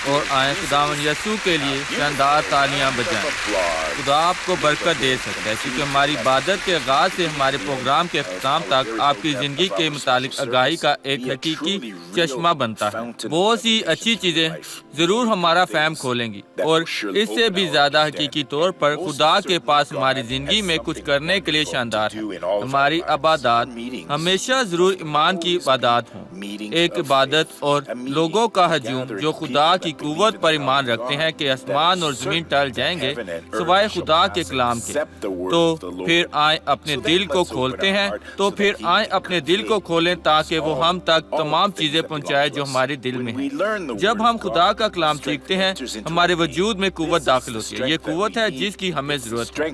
اور آئیں خداوند یسوع کے لیے شاندار تالیاں بجائیں۔ خدا آپ کو برکت دے سکتا ہے، کیونکہ ہماری عبادت کے آغاز سے ہمارے پروگرام کے اختتام تک آپ کی زندگی کے متعلق آگاہی کا ایک حقیقی چشمہ بنتا ہے۔ بہت سی اچھی چیزیں ضرور ہمارا فہم کھولیں گی، اور اس سے بھی زیادہ حقیقی طور پر خدا کے پاس ہماری زندگی میں کچھ کرنے کے لیے شاندار ہے۔ ہماری عبادات ہمیشہ ضرور ایمان کی عبادات ہوں، ایک عبادت اور لوگوں کا ہجوم جو خدا کی قوت پر ایمان رکھتے ہیں کہ آسمان اور زمین ٹل جائیں گے سوائے خدا کے کلام کے۔ تو پھر آئیں اپنے دل کو کھولتے ہیں، اپنے دل کو کھولیں تاکہ وہ ہم تک تمام چیزیں پہنچائے جو ہمارے دل میں ہیں۔ جب ہم خدا کا کلام سیکھتے ہیں ہمارے وجود میں قوت داخل ہوتی ہے۔ یہ قوت ہے جس کی ہمیں ضرورت ہے۔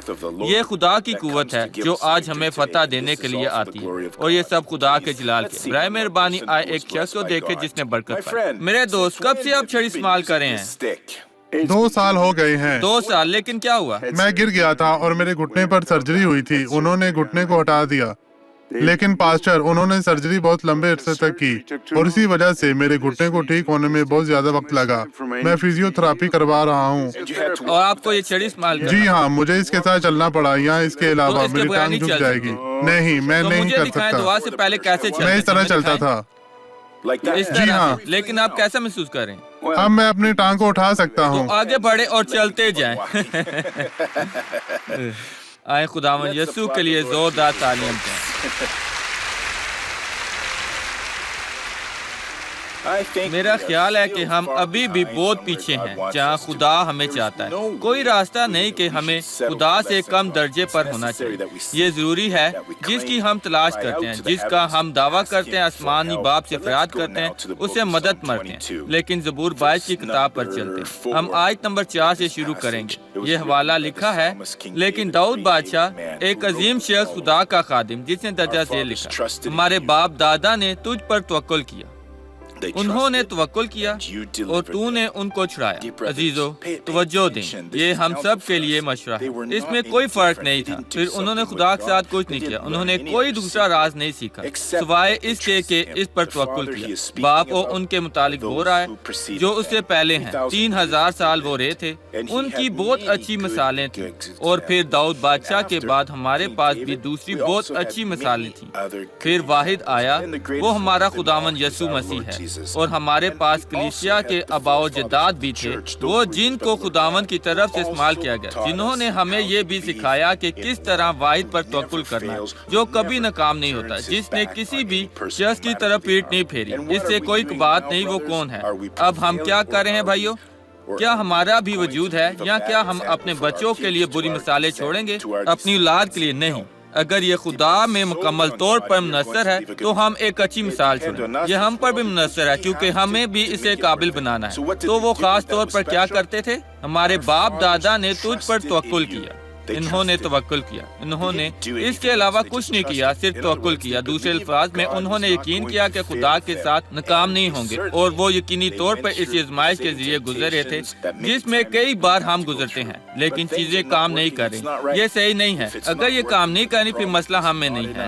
یہ خدا کی قوت ہے جو آج ہمیں فتح دینے کے لیے آتی ہے، اور یہ سب خدا کے جلال کے۔ برائے مہربانی آئے ایک شخص کو دیکھے جس نے برکت پائی۔ میرے دوست، کب سے آپ چھڑی استعمال کر رہے ہیں؟ 2 سال ہو گئے ہیں۔ 2 سال، لیکن کیا ہوا؟ میں گر گیا تھا اور میرے گھٹنے پر سرجری ہوئی تھی۔ انہوں نے گھٹنے کو ہٹا دیا، لیکن پاسٹر انہوں نے سرجری بہت لمبے عرصے تک کی، اور اسی وجہ سے میرے گھٹنے کو ٹھیک ہونے میں بہت زیادہ وقت لگا۔ میں فزیو تھراپی کروا رہا ہوں۔ اور آپ کو یہ چھڑی استعمال کرنا؟ جی ہاں، مجھے اس کے ساتھ چلنا پڑا، یا اس کے علاوہ میری ٹانگ جھک جائے گی۔ نہیں، میں نہیں کر سکتا۔ دعا سے پہلے کیسے چلتے؟ میں اس طرح چلتا تھا۔ جی ہاں، لیکن آپ کیسا محسوس کر رہے ہیں؟ اب میں اپنی ٹانگ کو اٹھا سکتا ہوں۔ تو آگے بڑھے اور چلتے جائیں۔ آئے خداوند یسوع کے لیے زوردار تعلیم دیں۔ میرا خیال ہے کہ ہم ابھی بھی بہت پیچھے ہیں جہاں خدا ہمیں چاہتا ہے۔ کوئی راستہ نہیں کہ ہمیں خدا سے کم درجے پر ہونا چاہیے۔ یہ ضروری ہے جس کی ہم تلاش کرتے ہیں، جس کا ہم دعویٰ کرتے ہیں، آسمانی باپ سے فریاد کرتے ہیں، اسے مدد مانگتے ہیں، لیکن زبور 22 کی کتاب پر چلتے ہیں۔ ہم آیت نمبر 4 سے شروع کریں گے۔ یہ حوالہ لکھا ہے، لیکن داؤد بادشاہ ایک عظیم شخص، خدا کا خادم جس نے درجہ ذیل لکھا، ہمارے باپ دادا نے تجھ پر توکل کیا، انہوں نے توکل کیا اور تو نے ان کو چھڑایا۔ عزیزو، توجہ دیں، یہ ہم سب کے لیے مشورہ ہے۔ اس میں کوئی فرق نہیں تھا۔ پھر انہوں نے خدا کے ساتھ کچھ نہیں کیا، انہوں نے کوئی دوسرا راز نہیں سیکھا سوائے اس کے کہ اس پر توکل کیا۔ باپ وہ ان کے متعلق بول رہا ہے جو اس سے پہلے ہیں۔ 3000 سال وہ رہے تھے، ان کی بہت اچھی مثالیں تھیں، اور پھر داؤد بادشاہ کے بعد ہمارے پاس بھی دوسری بہت اچھی مثالیں تھیں۔ پھر واحد آیا، وہ ہمارا خداوند یسوع مسیح ہے، اور ہمارے پاس کلیسیا کے آباء و جداد بھی تھے، وہ جن کو خداوند کی طرف سے استعمال کیا گیا، جنہوں نے ہمیں یہ بھی سکھایا کہ کس طرح واحد پر توکل کرنا ہے جو کبھی ناکام نہیں ہوتا، جس نے کسی بھی شخص کی طرف پیٹ نہیں پھیری، اس سے کوئی بات نہیں وہ کون ہے۔ اب ہم کیا کر رہے ہیں بھائیو؟ کیا ہمارا بھی وجود ہے، یا کیا ہم اپنے بچوں کے لیے بری مثالیں چھوڑیں گے، اپنی اولاد کے لیے نہیں؟ اگر یہ خدا میں مکمل طور پر منحصر ہے تو ہم ایک اچھی مثال چھوڑیں۔ یہ ہم پر بھی منحصر ہے کیونکہ ہمیں بھی اسے قابل بنانا ہے۔ تو وہ خاص طور پر کیا کرتے تھے؟ ہمارے باپ دادا نے تجھ پر توکل کیا، انہوں نے توکل کیا، انہوں نے اس کے علاوہ کچھ نہیں کیا، صرف توکل کیا۔ دوسرے الفاظ میں انہوں نے یقین کیا کہ خدا کے ساتھ ناکام نہیں ہوں گے، اور وہ یقینی طور پر اس آزمائش کے ذریعے گزر رہے تھے جس میں کئی بار ہم گزرتے ہیں، لیکن چیزیں کام نہیں کر رہی۔ یہ صحیح نہیں ہے۔ اگر یہ کام نہیں کرنی پھر مسئلہ ہم میں نہیں ہے۔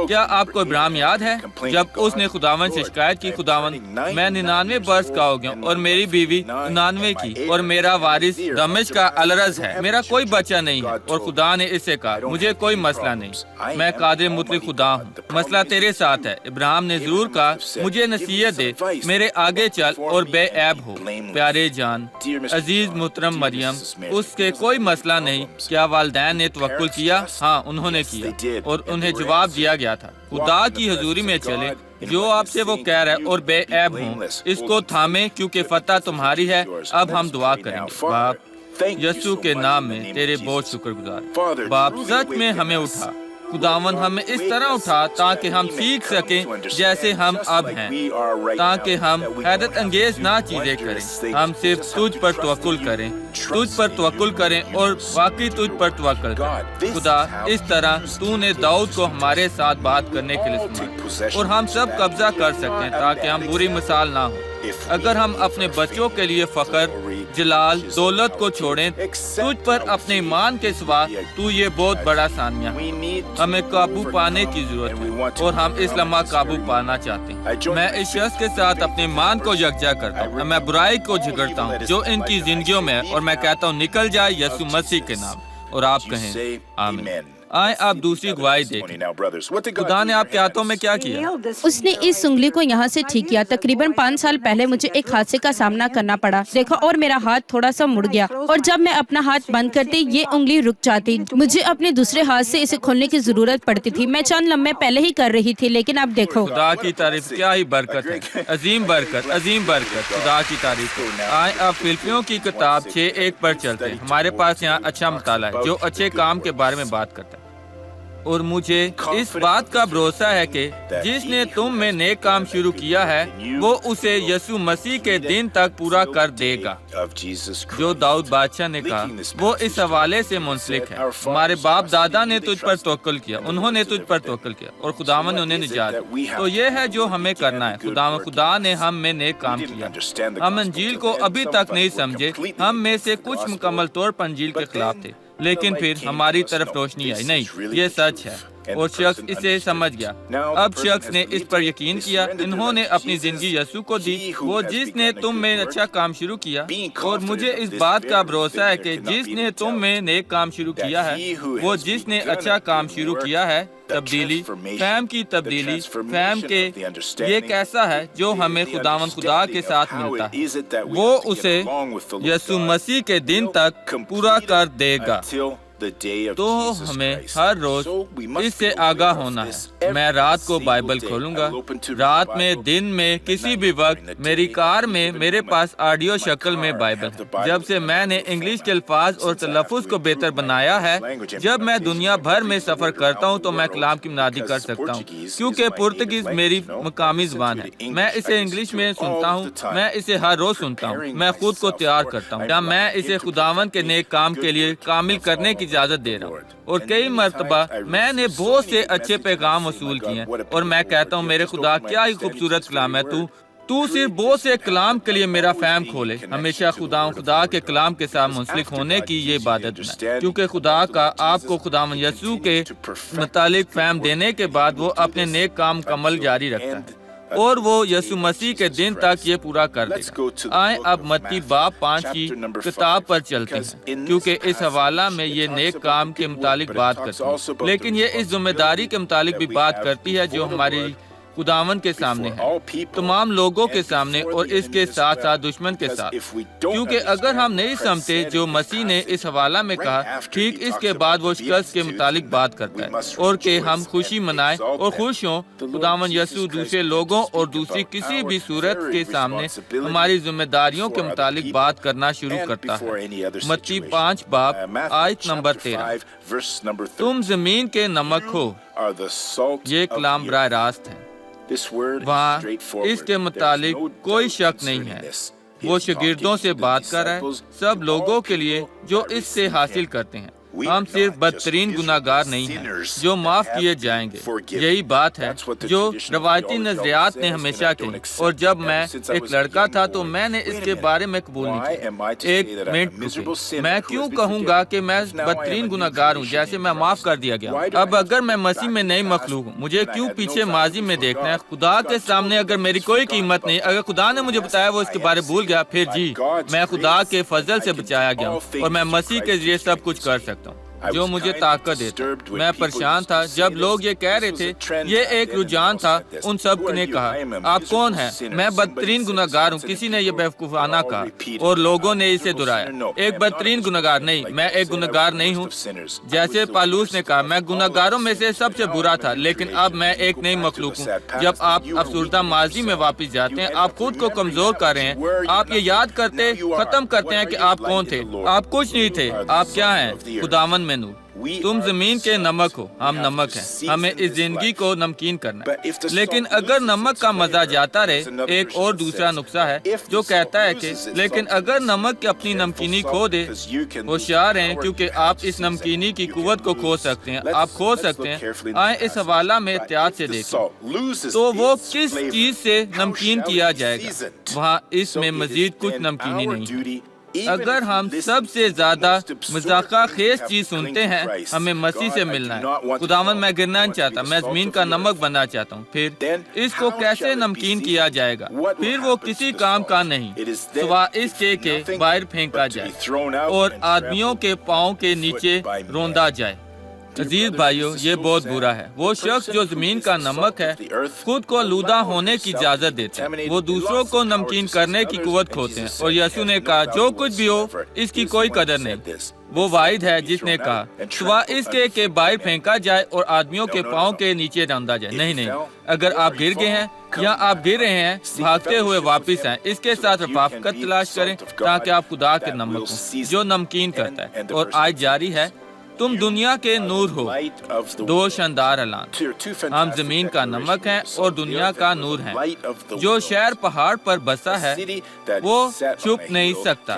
کیا آپ کو ابراہیم یاد ہے جب اس نے خداوند سے شکایت کی، خداوند میں 99 برس کا ہو گیا اور میری بیوی 99 کی، اور میرا وارث دمشق کا الرز ہے، میرا کوئی بچہ نہیں، اور خدا نے اس سے کہا مجھے کوئی مسئلہ نہیں، میں قادر مطلق خدا ہوں، مسئلہ تیرے ساتھ ہے۔ ابراہیم نے ضرور کہا مجھے نصیحت دے، میرے آگے چل اور بے عیب ہو۔ پیارے جان، عزیز محترم مریم، اس کے کوئی مسئلہ نہیں۔ کیا والدین نے توکل کیا؟ ہاں، انہوں نے کیا، اور انہیں جواب دیا گیا تھا خدا کی حضوری میں چلے جو آپ سے وہ کہہ رہے اور بے عیب ہوں، اس کو تھامے کیونکہ فتح تمہاری ہے۔ اب ہم دعا کریں گے۔ باپ یسوع کے نام میں تیرے بہت شکر گزار۔ باپ سچ میں ہمیں اٹھا، خداوند ہمیں اس طرح اٹھا تاکہ ہم سیکھ سکیں جیسے ہم اب ہیں، تاکہ ہم حیرت انگیز نہ چیزیں کریں، ہم صرف تجھ پر توکل کریں، تجھ پر توکل کریں اور واقعی تجھ پر توکل کریں۔ خدا، اس طرح تو نے داؤد کو ہمارے ساتھ بات کرنے کے لیے استعمال، اور ہم سب قبضہ کر سکتے ہیں تاکہ ہم بری مثال نہ ہوں۔ اگر ہم اپنے بچوں کے لیے فخر، جلال، دولت کو چھوڑیں، تجھ پر اپنے ایمان کے سوا تو یہ بہت بڑا ثانیہ ہے۔ ہمیں قابو پانے کی ضرورت ہے اور ہم اس لمحہ قابو پانا چاہتے ہیں۔ میں اس شخص کے ساتھ اپنے ایمان کو یکجا کرتا ہوں، میں برائی کو جھگڑتا ہوں جو ان کی زندگیوں میں ہے، اور میں کہتا ہوں نکل جائے یسوع مسیح کے نام، اور آپ کہیں آمین۔ آئیں آپ دوسری گواہی دیکھیں۔ خدا نے آپ کے ہاتھوں میں کیا کیا؟ اس نے اس انگلی کو یہاں سے ٹھیک کیا۔ تقریباً 5 سال پہلے مجھے ایک حادثے کا سامنا کرنا پڑا، دیکھا، اور میرا ہاتھ تھوڑا سا مڑ گیا، اور جب میں اپنا ہاتھ بند کرتی یہ انگلی رک جاتی۔ مجھے اپنے دوسرے ہاتھ سے اسے کھولنے کی ضرورت پڑتی تھی۔ میں چند لمحے پہلے ہی کر رہی تھی، لیکن اب دیکھو۔ خدا کی تعریف، کیا ہی برکت ہے، عظیم برکت، عظیم برکت، خدا کی تعریف۔ آئیں اب فلپیوں کی کتاب 6:1 پر چلتے ہیں۔ ہمارے پاس یہاں اچھا مطالعہ ہے جو اچھے کام کے بارے میں بات کرتا ہے، اور مجھے اس بات کا بھروسہ ہے کہ جس نے تم میں نیک کام شروع کیا ہے وہ اسے یسوع مسیح کے دن تک پورا کر دے گا۔ جو داؤد بادشاہ نے کہا وہ اس حوالے سے منسلک ہے۔ ہمارے باپ دادا نے تجھ پر توکل کیا، انہوں نے تجھ پر توکل کیا، اور خداوند نے انہیں نجات دی۔ تو یہ ہے جو ہمیں کرنا ہے۔ خدا نے ہم میں نیک کام کیا۔ ہم انجیل کو ابھی تک نہیں سمجھے، ہم میں سے کچھ مکمل طور پر انجیل کے خلاف تھے، لیکن پھر ہماری طرف روشنی آئی۔ نہیں، یہ سچ ہے، اور شخص اسے سمجھ گیا۔ اب شخص نے اس پر یقین کیا۔ انہوں نے اپنی زندگی یسوع کو دی، وہ جس نے تم میں اچھا کام شروع کیا، اور مجھے اس بات کا بھروسہ ہے کہ جس نے تم میں نیک کام شروع کیا ہے وہ جس نے اچھا کام شروع کیا ہے۔ تبدیلی، فہم کی تبدیلی، فہم کے یہ کیسا ہے جو ہمیں خداوند خدا کے ساتھ ملتا ہے، وہ اسے یسوع مسیح کے دن تک پورا کر دے گا۔ تو ہمیں ہر روز اس سے آگاہ ہونا ہے۔ میں رات کو بائبل کھولوں گا، رات میں، دن میں، کسی بھی وقت۔ میری کار میں میرے پاس آڈیو شکل میں بائبل ہے۔ جب سے میں نے انگلش کے الفاظ اور تلفظ کو بہتر بنایا ہے، جب میں دنیا بھر میں سفر کرتا ہوں تو میں کلام کی منادی کر سکتا ہوں، کیونکہ پرتگیز میری مقامی زبان ہے۔ میں اسے انگلش میں سنتا ہوں، میں اسے ہر روز سنتا ہوں، میں خود کو تیار کرتا ہوں، یا میں اسے خداوند کے نیک کام کے لیے کامل کرنے کی اجازت دے رہا ہوں۔ اور کئی مرتبہ میں نے بہت سے اچھے پیغام وصول کیے ہیں، اور میں کہتا ہوں میرے خدا کیا ہی خوبصورت کلام ہے، تو صرف بہت سے کلام کے لیے میرا فہم کھولے۔ ہمیشہ خدا کے کلام کے ساتھ منسلک ہونے کی یہ عبادت ہے، کیونکہ خدا کا آپ کو خداوند یسوع کے متعلق فہم دینے کے بعد وہ اپنے نیک کام مکمل جاری رکھتا ہے، اور وہ یسوع مسیح کے دن تک یہ پورا کر دے گا۔ آئیں اب متی باب 5 کی کتاب پر چلتے ہیں، کیونکہ اس حوالہ میں یہ نیک کام کے متعلق بات کرتی ہے، لیکن یہ اس ذمہ داری کے متعلق بھی بات کرتی ہے جو ہماری خداوند کے سامنے ہے، تمام لوگوں کے سامنے، اور اس کے ساتھ ساتھ دشمن کے ساتھ۔ کیونکہ اگر ہم نہیں سمجھتے جو مسیح نے اس حوالہ میں کہا، ٹھیک اس کے بعد وہ شخص کے متعلق بات کرتا ہے، اور کہ ہم خوشی منائیں اور خوش ہوں۔ خداوند یسوع دوسرے لوگوں اور دوسری کسی بھی صورت کے سامنے ہماری ذمہ داریوں کے متعلق بات کرنا شروع کرتا ہے۔ متی 5 باب آیت نمبر 13، تم زمین کے نمک ہو۔ یہ کلام براہ راست ہے، وہاں اس کے متعلق کوئی شک نہیں ہے۔ وہ شاگردوں سے بات کر رہا ہے، سب لوگوں کے لیے جو اس سے حاصل کرتے ہیں۔ ہم صرف بدترین گناہگار نہیں ہیں جو معاف کیے جائیں گے۔ یہی بات ہے جو روایتی نظریات نے ہمیشہ کی، اور جب میں ایک لڑکا تھا تو میں نے اس کے بارے میں قبول نہیں کیا۔ ایک منٹ رکے، میں کیوں کہوں گا کہ میں بدترین گناہگار ہوں جیسے میں معاف کر دیا گیا؟ اب اگر میں مسیح میں نئی مخلوق ہوں، مجھے کیوں پیچھے ماضی میں دیکھنا ہے؟ خدا کے سامنے اگر میری کوئی قیمت نہیں، اگر خدا نے مجھے بتایا وہ اس کے بارے بھول گیا، پھر جی میں خدا کے فضل سے بچایا گیا ہوں، اور میں مسیح کے ذریعے سب کچھ کر سکتا ہوں جو مجھے طاقت دیتا۔ میں پریشان تھا جب لوگ یہ کہہ رہے تھے، یہ ایک رجحان تھا۔ ان سب نے کہا آپ کون ہیں؟ میں بدترین گناہگار ہوں۔ کسی نے یہ بیوقوفانہ کہا اور لوگوں نے اسے دہرایا، ایک بدترین گناہگار نہیں، میں ایک گناہگار نہیں ہوں۔ جیسے پالوس نے کہا میں گناہگاروں میں سے سب سے برا تھا، لیکن اب میں ایک نئی مخلوق ہوں۔ جب آپ افسردہ ماضی میں واپس جاتے ہیں، آپ خود کو کمزور کر رہے ہیں، آپ یہ یاد کرتے ختم کرتے ہیں کہ آپ کون تھے۔ آپ کچھ نہیں تھے، آپ کیا ہیں؟ خداوند میں نور۔ تم زمین کے نمک ہو، ہم نمک ہیں، ہمیں اس زندگی کو نمکین کرنا ہے۔ لیکن اگر نمک کا مزہ جاتا رہے، ایک اور دوسرا نقصہ ہے جو کہتا ہے کہ لیکن اگر نمک اپنی نمکینی کھو دے، ہوشیار ہیں کیونکہ آپ اس نمکینی کی قوت کو کھو سکتے ہیں، آپ کھو سکتے ہیں۔ آئیں اس حوالہ میں احتیاط سے دیکھیں تو وہ کس چیز سے نمکین کیا جائے گا، وہاں اس میں مزید کچھ نمکینی نہیں۔ اگر ہم سب سے زیادہ مذاقہ خیز چیز سنتے ہیں، ہمیں مسیح سے ملنا ہے، خداوند میں گرنا نہیں چاہتا، میں زمین کا نمک بننا چاہتا ہوں، پھر اس کو کیسے نمکین کیا جائے گا؟ پھر وہ کسی کام کا نہیں سوا اس کے کہ باہر پھینکا جائے اور آدمیوں کے پاؤں کے نیچے روندا جائے۔ عزیز بھائیو، یہ بہت برا ہے۔ وہ شخص جو زمین کا نمک ہے خود کو آلودہ ہونے کی اجازت دیتا ہے، وہ دوسروں کو نمکین کرنے کی قوت کھوتے ہیں، اور یسوع نے کہا جو کچھ بھی ہو اس کی کوئی قدر نہیں۔ وہ واحد ہے جس نے کہا سوا اس کے کہ باہر پھینکا جائے اور آدمیوں کے پاؤں کے نیچے روندا جائے۔ نہیں، اگر آپ گر گئے ہیں یا آپ گر رہے ہیں، بھاگتے ہوئے واپس آئیں، اس کے ساتھ رفاقت تلاش کریں تاکہ آپ خدا کے نمک ہوں جو نمکین کرتا ہے۔ اور آج جاری ہے، تم دنیا کے نور ہو۔ دو شاندار اعلان، ہم زمین کا نمک ہیں اور دنیا کا نور ہیں۔ جو شہر پہاڑ پر بسا ہے وہ چھپ نہیں سکتا،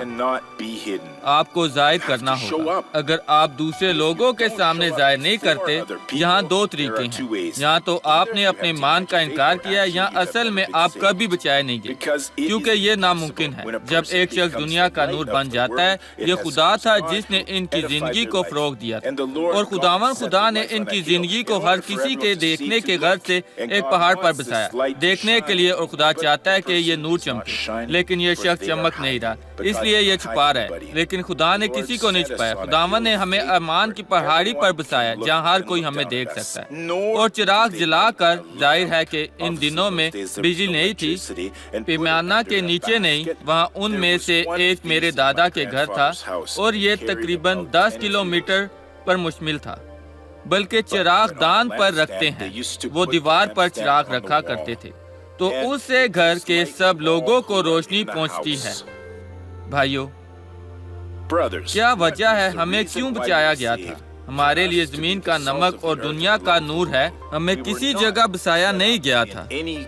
آپ کو ظاہر کرنا ہوگا۔ اگر آپ دوسرے لوگوں کے سامنے ظاہر نہیں کرتے، یہاں دو طریقے ہیں، یہاں تو آپ نے اپنے ایمان کا انکار کیا ہے، یا اصل میں آپ کبھی بچائے نہیں گئے، کیونکہ یہ ناممکن ہے۔ جب ایک شخص دنیا کا نور بن جاتا ہے، یہ خدا تھا جس نے ان کی زندگی کو فروغ دیا، اور خدا نے ان کی زندگی کو ہر کسی کے دیکھنے کے غرض سے ایک پہاڑ پر بسایا، دیکھنے کے لیے، اور خدا چاہتا ہے کہ یہ نور چمکے، لیکن یہ شخص چمک نہیں رہا، اس لیے یہ چھپا رہا ہے۔ لیکن خدا نے کسی کو نہیں چھپایا، خداوند نے ہمیں ایمان کی پہاڑی پر بسایا جہاں ہر کوئی ہمیں دیکھ سکتا ہے، اور چراغ جلا کر۔ ظاہر ہے کہ ان دنوں میں بجلی نہیں تھی، پیمانہ کے نیچے نہیں، وہاں ان میں سے ایک میرے دادا کے گھر تھا، اور یہ تقریباً 10 کلومیٹر پر مشتمل تھا، بلکہ چراغ دان پر رکھتے ہیں، وہ دیوار پر چراغ رکھا کرتے تھے، تو اس سے گھر کے سب لوگوں کو روشنی پہنچتی ہے۔ بھائیو، کیا وجہ ہے ہمیں کیوں بچایا گیا تھا؟ ہمارے لیے زمین کا نمک اور دنیا کا نور ہے۔ ہمیں کسی جگہ بسایا نہیں گیا تھا،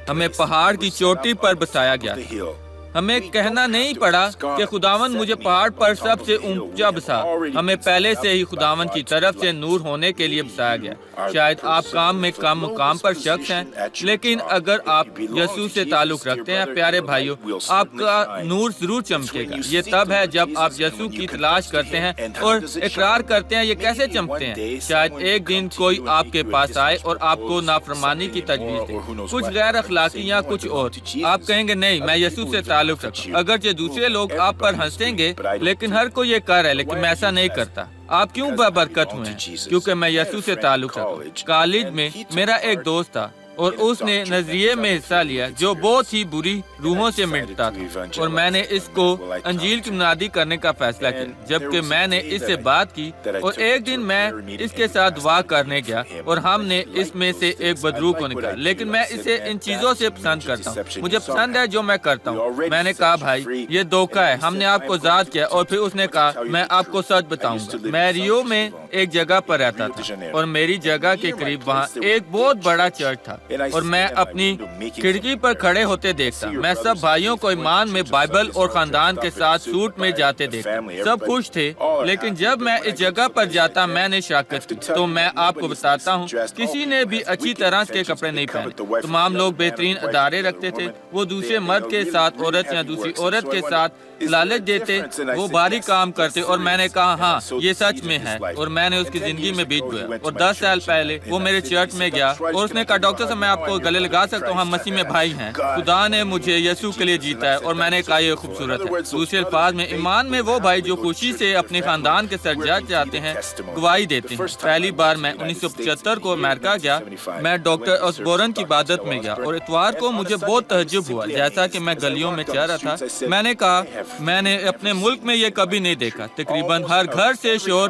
ہمیں پہاڑ کی چوٹی پر بسایا گیا تھا۔ ہمیں کہنا نہیں پڑا کہ خداوند مجھے پہاڑ پر سب سے اونچا بسا، ہمیں پہلے سے ہی خداوند کی طرف سے نور ہونے کے لیے بسایا گیا۔ شاید آپ کام میں کم مقام پر شخص ہیں، لیکن اگر آپ یسوع سے تعلق رکھتے ہیں، پیارے بھائیو، آپ کا نور ضرور چمکے گا۔ یہ تب ہے جب آپ یسوع کی تلاش کرتے ہیں اور اقرار کرتے ہیں۔ یہ کیسے چمکتے ہیں؟ شاید ایک دن کوئی آپ کے پاس آئے اور آپ کو نافرمانی کی تجویز دے، کچھ غیر اخلاقی یا کچھ اور۔ آپ کہیں گے نہیں، میں یسوع سے تعلق رکھتا ہوں۔ اگرچہ دوسرے لوگ آپ پر ہنسیں گے، لیکن ہر کوئی یہ کر رہا ہے، لیکن میں ایسا نہیں کرتا۔ آپ کیوں بابرکت ہوئے ہیں؟ کیونکہ میں یسوع سے تعلق رکھتا ہوں۔ کالج میں میرا ایک دوست تھا اور اس نے نظریے میں حصہ لیا جو بہت ہی بری روحوں سے ملتا تھا، اور میں نے اس کو انجیل کی منادی کرنے کا فیصلہ کیا۔ جبکہ میں نے اس سے بات کی، اور ایک دن میں اس کے ساتھ دعا کرنے گیا، اور ہم نے اس میں سے ایک بدرو کو نکالا، لیکن میں اسے ان چیزوں سے پسند کرتا ہوں، مجھے پسند ہے جو میں کرتا ہوں۔ میں نے کہا بھائی یہ دھوکہ ہے، ہم نے آپ کو ذات کیا۔ اور پھر اس نے کہا میں آپ کو سچ بتاؤں گا، میں ریو میں ایک جگہ پر رہتا تھا، اور میری جگہ کے قریب وہاں ایک بہت بڑا چرچ تھا، اور میں اپنی کھڑکی پر کھڑے ہوتے دیکھتا۔ میں سب بھائیوں کو ایمان میں بائبل اور خاندان کے ساتھ سوٹ میں جاتے دیکھتا، سب خوش تھے۔ لیکن جب میں اس جگہ پر جاتا میں نے شرکت کی، تو میں آپ کو بتاتا ہوں کسی نے بھی اچھی طرح کے کپڑے نہیں پہنے، تمام لوگ بہترین ادارے رکھتے تھے، وہ دوسرے مرد کے ساتھ عورت یا دوسری عورت کے ساتھ لالچ دیتے، وہ بھاری کام کرتے۔ اور میں نے کہا ہاں یہ سچ میں ہے، اور میں نے اس کی زندگی میں بیت گیا۔ اور 10 سال پہلے وہ میرے چرچ میں گیا، اور اس نے کہا ڈاکٹر صاحب میں آپ کو گلے لگا سکتا ہوں، ہم مسیح میں بھائی ہیں، خدا نے مجھے یسوع کے لیے جیتا ہے۔ اور میں نے کہا یہ خوبصورت ہے۔ دوسرے الفاظ میں ایمان میں وہ بھائی جو خوشی سے اپنے خاندان کے سرجات چاہتے ہیں گواہی دیتے ہیں۔ پہلی بار میں 1975 کو امریکہ گیا، میں ڈاکٹر اسبورن کی عبادت میں گیا، اور اتوار کو مجھے بہت تعجب ہوا جیسا کہ میں گلیوں میں چل رہا تھا۔ میں نے کہا میں نے اپنے ملک میں یہ کبھی نہیں دیکھا، تقریباً ہر گھر سے شور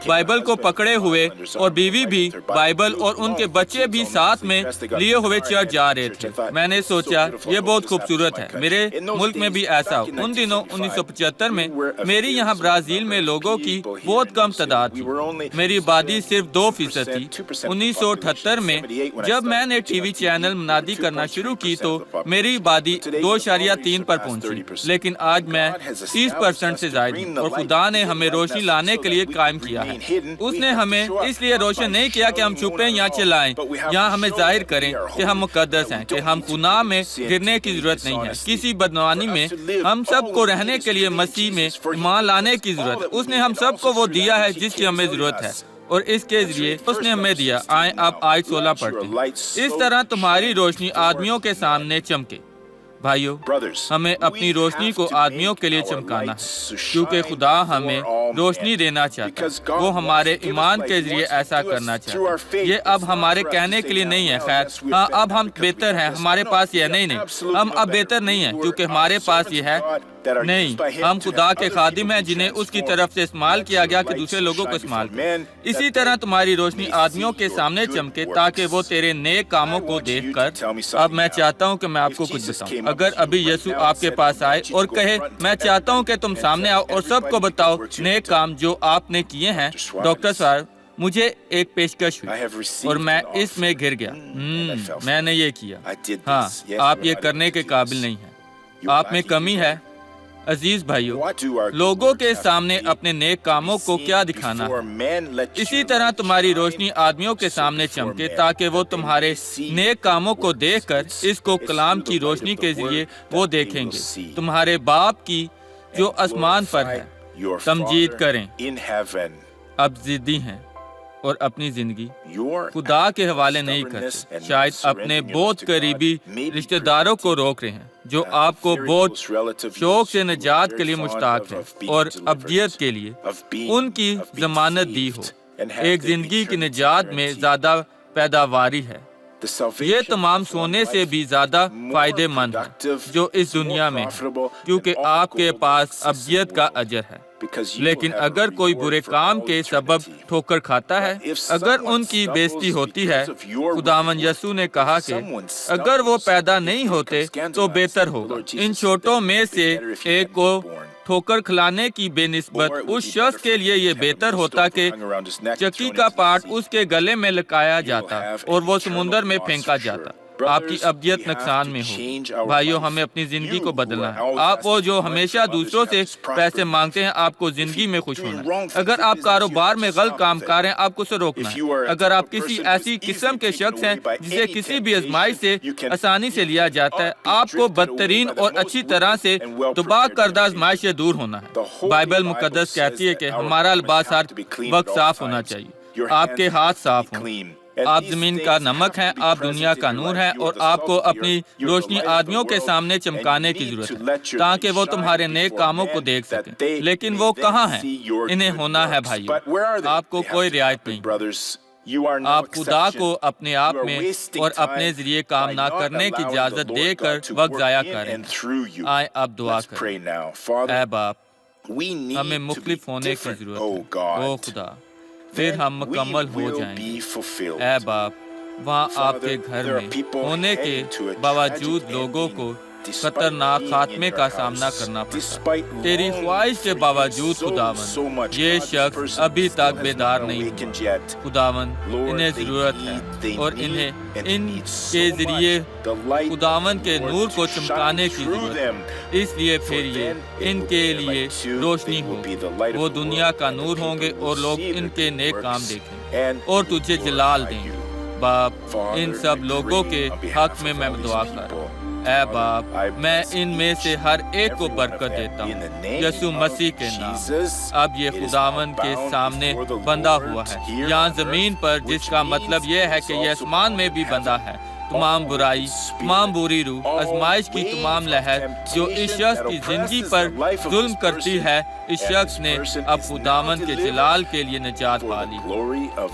بائبل کو پکڑے ہوئے، اور بیوی بھی بائبل اور ان کے بچے بھی ساتھ میں لیے ہوئے چرچ جا رہے تھے۔ میں نے سوچا یہ بہت خوبصورت ہے، میرے ملک میں بھی ایسا ہو۔ ان دنوں 1975 میں میری یہاں برازیل میں لوگوں کی بہت کم تعداد تھی، میری آبادی صرف 2% تھی۔ 1978 میں جب میں نے ٹی وی چینل منادی کرنا شروع کی تو میری آبادی 2.3 پر پہنچی، لیکن آج میں 30% سے زائد ہوں، اور خدا نے ہمیں روشنی لانے کے لیے قائم کیا ہے۔ اس نے ہمیں اس لیے روشن نہیں کیا کہ ہم چھپیں یا چلائیں، یہاں ہمیں ظاہر کریں کہ ہم مقدس ہیں، کہ ہم گناہ میں گرنے کی ضرورت نہیں ہے، کسی بدعنوانی میں۔ ہم سب کو رہنے کے لیے مسیح میں ایمان لانے کی ضرورت ہے۔ اس نے ہم سب کو وہ دیا ہے جس کی ہمیں ضرورت ہے، اور اس کے ذریعے اس نے ہمیں دیا۔ آئیں اب آیت 16 پڑھتے ہیں۔ اس طرح تمہاری روشنی آدمیوں کے سامنے چمکے۔ بھائیو، ہمیں اپنی روشنی کو آدمیوں کے لیے چمکانا ہے، کیونکہ خدا ہمیں روشنی دینا چاہتا ہے۔ وہ ہمارے ایمان کے ذریعے ایسا کرنا چاہتا ہے۔ یہ اب ہمارے کہنے کے لیے نہیں ہے، خیر ہاں اب ہم بہتر ہیں، ہمارے پاس یہ نہیں، ہم اب بہتر نہیں ہیں، کیونکہ ہمارے پاس یہ ہے نہیں، ہم خدا کے خادم ہیں جنہیں اس کی طرف سے استعمال کیا گیا کہ دوسرے لوگوں کو استعمال کریں۔ اسی طرح تمہاری روشنی آدمیوں کے سامنے چمکے تاکہ وہ تیرے نیک کاموں کو دیکھ کر۔ اب میں چاہتا ہوں کہ میں آپ کو کچھ بتاؤں۔ اگر ابھی یسوع آپ کے پاس آئے اور کہے میں چاہتا ہوں کہ تم سامنے آؤ اور سب کو بتاؤ نیک کام جو آپ نے کیے ہیں، ڈاکٹر صاحب مجھے ایک پیشکش ہوئی اور میں اس میں گر گیا، میں نے یہ کیا، ہاں آپ یہ کرنے کے قابل نہیں ہیں، آپ میں کمی ہے۔ عزیز بھائیو، لوگوں کے سامنے اپنے نیک کاموں کو کیا دکھانا ہے؟ اسی طرح تمہاری روشنی آدمیوں کے سامنے چمکے تاکہ وہ تمہارے نیک کاموں کو دیکھ کر اس کو کلام کی روشنی کے ذریعے وہ دیکھیں گے۔ تمہارے باپ کی جو آسمان پر ہے تمجید کریں۔ اب ضدی ہیں اور اپنی زندگی خدا کے حوالے نہیں کرتے، شاید اپنے بہت قریبی رشتہ داروں کو روک رہے ہیں جو آپ کو بہت شوق سے نجات کے لیے مشتاق ہیں اور ابدیت کے لیے ان کی ضمانت دی ہو۔ ایک زندگی کی نجات میں زیادہ پیداواری ہے، یہ تمام سونے سے بھی زیادہ فائدہ مند ہے جو اس دنیا میں ہے، کیونکہ آپ کے پاس ابدیت کا اجر ہے۔ لیکن اگر کوئی برے کام کے سبب ٹھوکر کھاتا ہے، اگر ان کی بے عزتی ہوتی ہے، خداوند یسوع نے کہا کہ اگر وہ پیدا نہیں ہوتے تو بہتر ہوگا ان چھوٹوں میں سے ایک کو ٹھوکر کھلانے کی بے نسبت اس شخص کے لیے یہ بہتر ہوتا کہ چکی کا پارٹ اس کے گلے میں لٹکایا جاتا اور وہ سمندر میں پھینکا جاتا۔ آپ کی ابدیت نقصان میں ہو۔ بھائیو، ہمیں اپنی زندگی کو بدلنا ہے۔ آپ وہ جو ہمیشہ دوسروں سے پیسے مانگتے ہیں، آپ کو زندگی میں خوش ہونا ہے۔ اگر آپ کاروبار میں غلط کام کر رہے ہیں، آپ کو اسے روکنا ہے۔ اگر آپ کسی ایسی قسم کے شخص ہیں جسے کسی بھی آزمائش سے آسانی سے لیا جاتا ہے، آپ کو بدترین اور اچھی طرح سے تباہ کردہ آزمائش سے دور ہونا ہے۔ بائبل مقدس کہتی ہے کہ ہمارا لباس ہر وقت صاف ہونا چاہیے، آپ کے ہاتھ صاف ہوں۔ آپ زمین کا نمک ہیں، آپ دنیا کا نور ہیں، اور آپ کو اپنی روشنی آدمیوں کے سامنے چمکانے کی ضرورت ہے تاکہ وہ تمہارے نیک کاموں کو دیکھ سکیں۔ لیکن وہ کہاں ہیں؟ انہیں ہونا ہے بھائیو، آپ کو کوئی رعایت نہیں۔ آپ خدا کو اپنے آپ میں اور اپنے ذریعے کام نہ کرنے کی اجازت دے کر وقت ضائع کریں۔ آئیں اب دعا کریں۔ اے باپ، ہمیں مختلف ہونے کی ضرورت ہے، او خدا، پھر ہم مکمل ہو جائیں گے۔ اے باپ، وہاں آپ کے گھر میں ہونے کے باوجود لوگوں کو خطرناک خاتمے کا سامنا کرنا پڑتا، تیری خواہش کے باوجود خداوند یہ شخص ابھی تک بیدار نہیں ہوا۔ خداوند، انہیں ضرورت ہے اور انہیں ان کے ذریعے خداوند کے نور کو چمکانے کی ضرورت ہے، اس لیے پھر یہ ان کے لیے روشنی ہو، وہ دنیا کا نور ہوں گے اور لوگ ان کے نیک کام دیکھیں اور تجھے جلال دیں۔ باپ، ان سب لوگوں کے حق میں میں دعا کر رہا ہوں۔ اے باپ، میں ان میں سے ہر ایک کو برکت دیتا ہوں یسوع مسیح کے نام۔ اب یہ خداوند کے سامنے بندھا ہوا ہے یہاں زمین پر، جس کا مطلب یہ ہے کہ یہ آسمان میں بھی بندھا ہے۔ تمام برائی، تمام بری روح، آزمائش کی تمام لہر جو اس شخص کی زندگی پر ظلم کرتی ہے، اس شخص نے اب خداوند کے جلال کے لیے نجات پا لی۔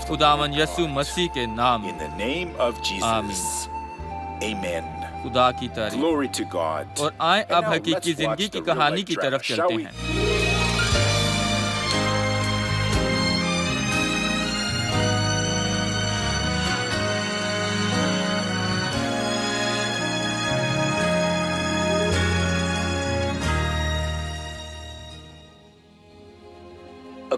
خداوند یسوع مسیح کے نام، آمین۔ خدا کی تعریف۔ اور آئیں اب حقیقی زندگی کی کہانی کی طرف چلتے ہیں۔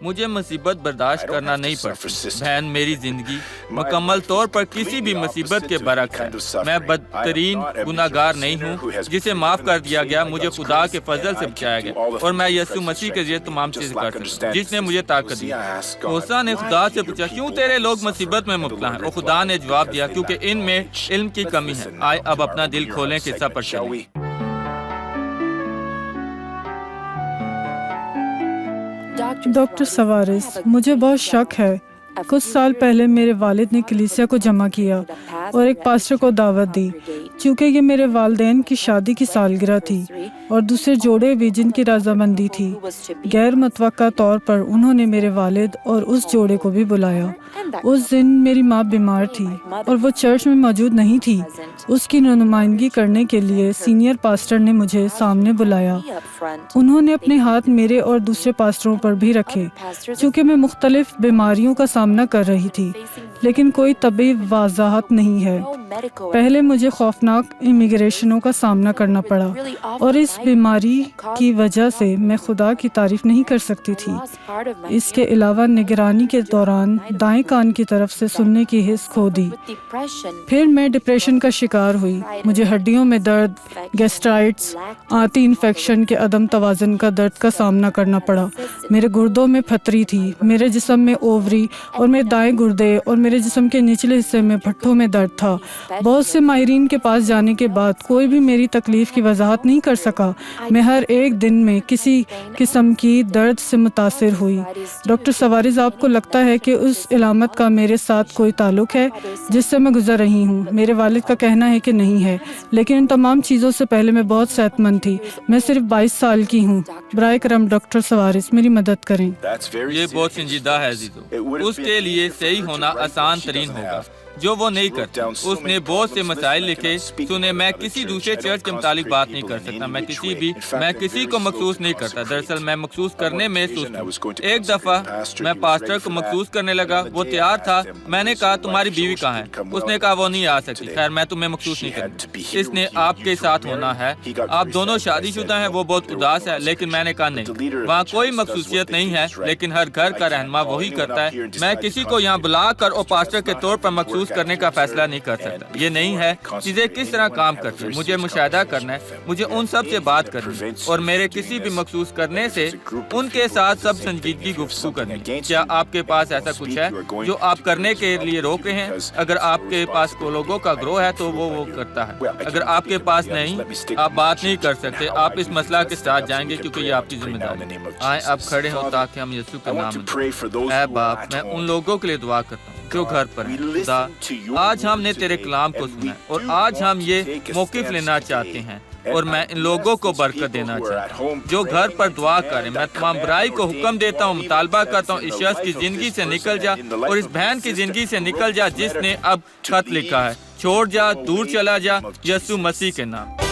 مجھے مصیبت برداشت کرنا نہیں پڑتی۔ بہن، میری زندگی مکمل طور پر کسی بھی مصیبت کے برعکس ہے۔ میں بدترین گناہگار نہیں ہوں جسے معاف کر دیا گیا، مجھے خدا کے فضل سے بچایا گیا اور میں یسوع مسیح کے ذریعے تمام چیزیں کر سکتا ہوں جس نے مجھے طاقت دی۔ موسیٰ نے خدا سے پوچھا، کیوں تیرے لوگ مصیبت میں مبتلا ہیں؟ اور خدا نے جواب دیا، کیونکہ ان میں علم کی کمی ہے۔ آئے اب اپنا دل کھولیں، قصہ پر چلیں۔ ڈاکٹر سوارس، مجھے بہت شک ہے۔ کچھ سال پہلے میرے والد نے کلیسیا کو جمع کیا اور ایک پاسٹر کو دعوت دی۔ چونکہ یہ میرے والدین کی شادی کی سالگرہ تھی اور دوسرے جوڑے بھی جن کی رضامندی تھی، غیر متوقع طور پر انہوں نے میرے والد اور اس جوڑے کو بھی بلایا۔ اس دن میری ماں بیمار تھی اور وہ چرچ میں موجود نہیں تھی۔ اس کی نمائندگی کرنے کے لیے سینئر پاسٹر نے مجھے سامنے بلایا۔ انہوں نے اپنے ہاتھ میرے اور دوسرے پاسٹروں پر بھی رکھے۔ چونکہ میں مختلف بیماریوں کا سامنا کر رہی تھی لیکن کوئی طبی وضاحت نہیں ہے۔ پہلے مجھے خوفناک امیگریشنوں کا سامنا کرنا پڑا اور اس بیماری کی وجہ سے میں خدا کی تعریف نہیں کر سکتی تھی۔ اس کے علاوہ نگرانی کے دوران دائیں کان کی طرف سے سننے کی حس کھو دی۔ پھر میں ڈپریشن کا شکار ہوئی۔ مجھے ہڈیوں میں درد، گیسٹرائٹس، آنتی انفیکشن کے عدم توازن کا درد کا سامنا کرنا پڑا۔ میرے گردوں میں پھتری تھی، میرے جسم میں اووری اور میرے دائیں گردے اور میرے جسم کے نچلے حصے میں پٹھوں میں درد تھا۔ بہت سے ماہرین کے پاس جانے کے بعد کوئی بھی میری تکلیف کی وضاحت نہیں کر سکا۔ میں ہر ایک دن میں کسی قسم کی درد سے متاثر ہوئی۔ ڈاکٹر سوارس، آپ کو لگتا ہے کہ اس علامت کا میرے ساتھ کوئی تعلق ہے جس سے میں گزر رہی ہوں؟ میرے والد کا کہنا ہے کہ نہیں ہے، لیکن ان تمام چیزوں سے پہلے میں بہت صحت مند تھی۔ میں صرف 22 سال کی ہوں۔ برائے کرم ڈاکٹر سوارس، میری مدد کریں۔ یہ بہت سنجیدہ ہے عزیزو۔ اس کے لیے صحیح ہونا آسان ترین ہوگا جو وہ نہیں کرتا۔ اس نے بہت سے مسائل لکھے۔ سنیں، میں کسی دوسرے چرچ کے متعلق بات نہیں کر سکتا، میں کسی کو مخصوص نہیں کرتا۔ دراصل میں مخصوص کرنے میں سست ہوں۔ ایک دفعہ میں پاسٹر کو مخصوص کرنے لگا، وہ تیار تھا۔ میں نے کہا، تمہاری بیوی کہاں ہے؟ اس نے کہا، وہ نہیں آ سکتی۔ خیر، میں تمہیں مخصوص نہیں کروں، اس نے آپ کے ساتھ ہونا ہے۔ آپ دونوں شادی شدہ ہیں۔ وہ بہت اداس ہے، لیکن میں نے کہا نہیں، وہاں کوئی مخصوصیت نہیں ہے، لیکن ہر گھر کا رہنما وہی کرتا ہے۔ میں کسی کو یہاں بلا کر اور پاسٹر کے طور پر مخصوص کرنے کا فیصلہ نہیں کر سکتا۔ یہ نہیں ہے چیزیں کس طرح کام کرتی ہیں۔ مجھے مشاہدہ کرنا ہے، مجھے ان سب سے بات کرنی ہے اور میرے کسی بھی مخصوص کرنے سے ان کے ساتھ سب سنجیدگی گفتگو کرنی۔ کیا آپ کے پاس ایسا کچھ ہے جو آپ کرنے کے لیے روک رہے ہیں؟ اگر آپ کے پاس کو لوگوں کا گروہ ہے تو وہ کرتا ہے۔ اگر آپ کے پاس نہیں، آپ بات نہیں کر سکتے، آپ اس مسئلہ کے ساتھ جائیں گے کیونکہ یہ آپ کی ذمہ داری ہے۔ آئیں آپ کھڑے ہوں تاکہ ہم یسوع کے نام میں۔ اے باپ، میں ان لوگوں کے لیے دعا کرتا ہوں جو گھر پر ہیں۔ خدا، آج ہم نے تیرے کلام کو سنا ہے اور آج ہم یہ موقف لینا چاہتے ہیں اور میں ان لوگوں کو برکت دینا چاہتا ہوں جو گھر پر دعا کریں۔ میں تمام برائی کو حکم دیتا ہوں، مطالبہ کرتا ہوں، اس شخص کی زندگی سے نکل جا اور اس بہن کی زندگی سے نکل جا جس نے اب خط لکھا ہے۔ چھوڑ جا، دور چلا جا، یسوع مسیح کے نام۔